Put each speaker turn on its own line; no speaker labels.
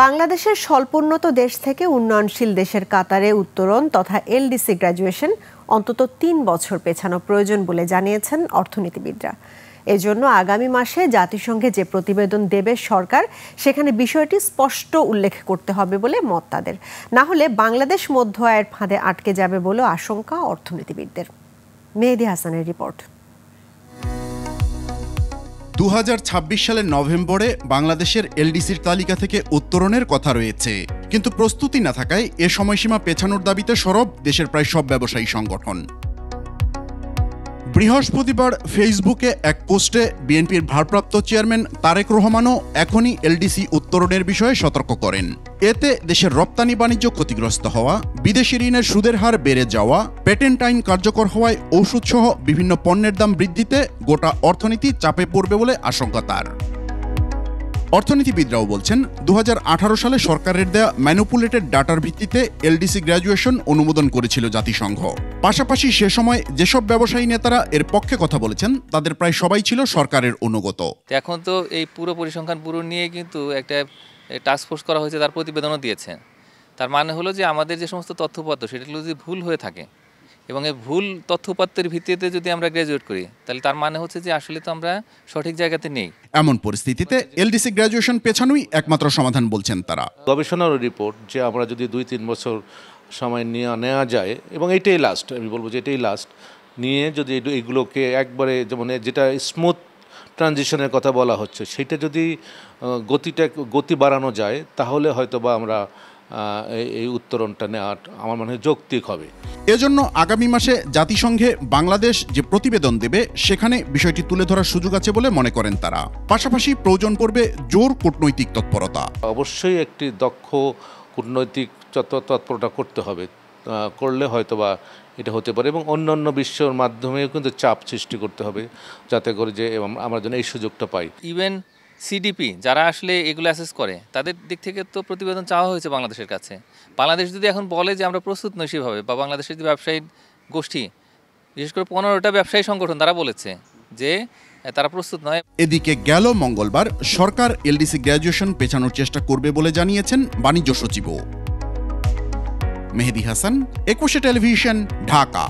বাংলাদেশের স্বল্পোন্নত দেশ থেকে উন্নয়নশীল দেশের কাতারে উত্তরণ তথা এলডিসি গ্র্যাজুয়েশন অন্তত ৩ বছর পেছানো প্রয়োজন বলে জানিয়েছেন অর্থনীতিবিদরা। এজন্য আগামী মাসে জাতিসংঘে যে প্রতিবেদন দেবে সরকার, সেখানে বিষয়টি স্পষ্ট উল্লেখ করতে হবে বলে মত তাদের। না হলে বাংলাদেশ মধ্য আয়ের ফাঁদে আটকে যাবে বলে আশঙ্কা অর্থনীতিবিদদের। মেহেদী হাসানের রিপোর্ট।
২০২৬ সালের নভেম্বরে বাংলাদেশের এলডিসির তালিকা থেকে উত্তরণের কথা রয়েছে, কিন্তু প্রস্তুতি না থাকায় এ সময়সীমা পেছানোর দাবিতে সরব দেশের প্রায় সব ব্যবসায়ী সংগঠন। বৃহস্পতিবার ফেসবুকে এক পোস্টে বিএনপির ভারপ্রাপ্ত চেয়ারম্যান তারেক রহমানও এখনই এলডিসি উত্তরণের বিষয়ে সতর্ক করেন। এতে দেশের রপ্তানি বাণিজ্য ক্ষতিগ্রস্ত হওয়া, বিদেশি ঋণের সুদের হার বেড়ে যাওয়া, পেটেন্ট আইন কার্যকর হওয়ায় ওষুধসহ বিভিন্ন পণ্যের দাম বৃদ্ধিতে গোটা অর্থনীতি চাপে পড়বে বলে আশঙ্কা তার। অর্থনীতিবিদরাও বলছেন, ২০১৮ সালে সরকারের দেয়া ম্যানিপুলেটেড ডাটার ভিত্তিতে এলডিসি গ্র্যাজুয়েশন অনুমোদন করেছিল জাতিসংঘ। পাশাপাশি সে সময় যেসব ব্যবসায়ী নেতারা এর পক্ষে কথা বলেছেন, তাদের প্রায় সবাই ছিল সরকারের অনুগত।
এখন তো এই পুরো পরিসংখ্যান পুরো নিয়ে কিন্তু একটা টাস্ক ফোর্স করা হয়েছে, তার প্রতিবেদনও দিয়েছে। তার মানে হলো যে আমাদের যে সমস্ত তথ্যপত্র সেগুলো যদি ভুল হয়ে থাকে এবং এই ভুল তথ্যপত্রের ভিত্তিতে যদি আমরা গ্র্যাজুয়েট করি, তাহলে তার মানে হচ্ছে যে আসলে তো আমরা সঠিক জায়গাতে নেই।
এমন পরিস্থিতিতে এলডিসি গ্র্যাজুয়েশন পেছানোই একমাত্র সমাধান বলছেন তারা।
গবেষণার রিপোর্ট যে আমরা যদি ২-৩ বছর সময় নেওয়া যায়, এবং এটাই লাস্ট, আমি বলবো যে এটাই লাস্ট, নিয়ে যদি এগুলোকে একবারে যেমন যেটা স্মুথ ট্রানজিশনের কথা বলা হচ্ছে, সেটা যদি গতি বাড়ানো যায়, তাহলে হয়তো বা আমরা এই উত্তরণটা নেওয়া আমার মনে হয় যৌক্তিক হবে।
এজন্য আগামী মাসে জাতিসংঘে বাংলাদেশ যে প্রতিবেদন দেবে, সেখানে বিষয়টি তুলে ধরার সুযোগ আছে বলে মনে করেন তারা। পাশাপাশি প্রয়োজন পড়বে জোর কূটনৈতিক তৎপরতা।
অবশ্যই একটি দক্ষ কূটনৈতিক তৎপরতা করতে হবে, করলে হয়তোবা এটা হতে পারে, এবং অন্যান্য বিশ্বের মাধ্যমেও কিন্তু চাপ সৃষ্টি করতে হবে, যাতে করে যে আমরা যেন এই সুযোগটা পাই।
ইভেন সিডিপি যারা আসলে এগুলো অ্যাসেস করে, তাদের দিক থেকে তো প্রতিবেদন চাওয়া হয়েছে বাংলাদেশের কাছে। বাংলাদেশ যদি এখন বলে যে আমরা প্রস্তুত নই সেভাবে, বা বাংলাদেশের যে ব্যবসায়ী গোষ্ঠী, বিশেষ করে 15টা ব্যবসায়ী সংগঠন, তারা বলেছে যে তারা প্রস্তুত নয়।
এদিকে গেল মঙ্গলবার সরকার এলডিসি গ্র্যাজুয়েশন পেছানোর চেষ্টা করবে বলে জানিয়েছেন বাণিজ্য সচিবও। মেহেদী হাসান, ২১ টেলিভিশন, ঢাকা।